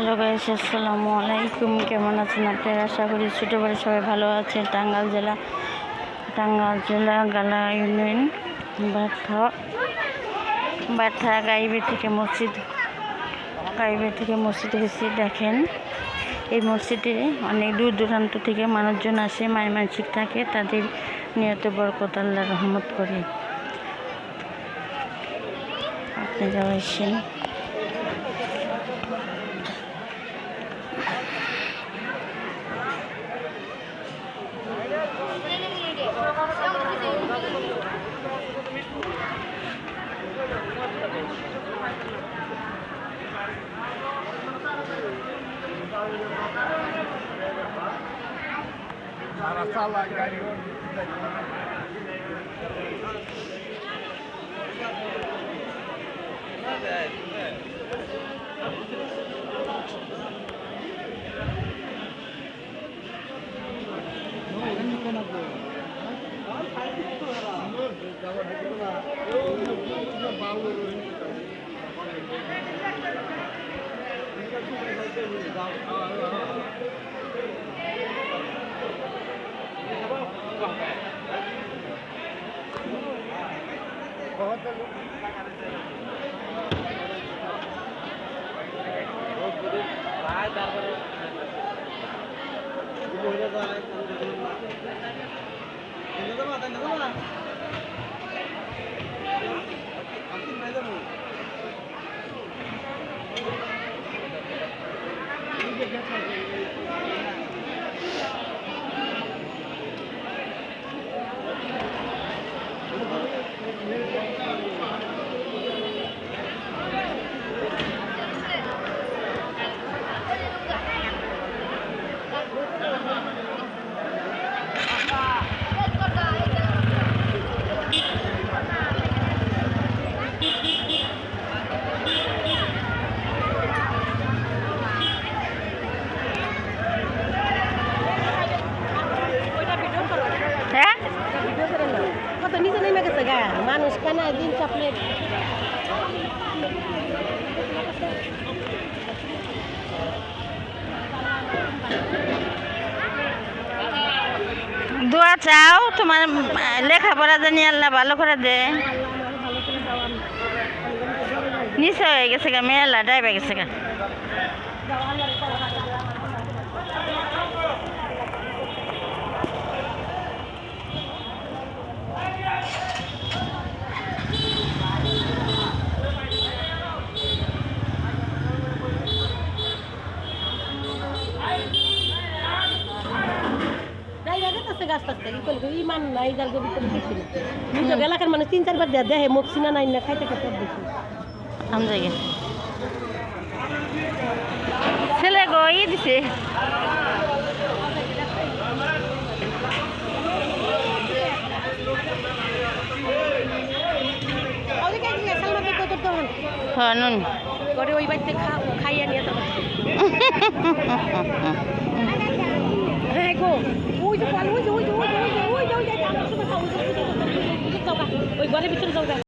Hello guys, আসসালামু আলাইকুম। কেমন আছেন আপনারা? আশা করি ছোটো বড় সবাই ভালো আছেন। টাঙ্গাইল জেলা গালা ইউনিয়ন বাথা গাইবে থেকে মসজিদ হয়েছে। দেখেন, এই মসজিদে অনেক দূর দূরান্ত থেকে মানুষজন আসে, মানসিক থাকে, তাদের নিয়ত বরকত আল্লাহ রহমত করে। আপনি যাওয়াইছেন। মানুষ কেনা দিন চকলেট দোয়া চাও, তোমার লেখাপড়া জানি আল্লাহ ভালো করে দে। নিচে হয়ে গেছে গা, মেয়েলা ডাইবে গেছে গা। ইমান নাই এলাকার মানে 3-4 বার দেখে মকসিনা নাই না খাইতে খাইতে দেখি আম জায়গা ছেলে গো ই দিছে নুন করে ওই বাড়িতে খাইয়া নিয়ে তো হ্যাঁ গো ওই যে ওই ঘরের ভিতরে যাও।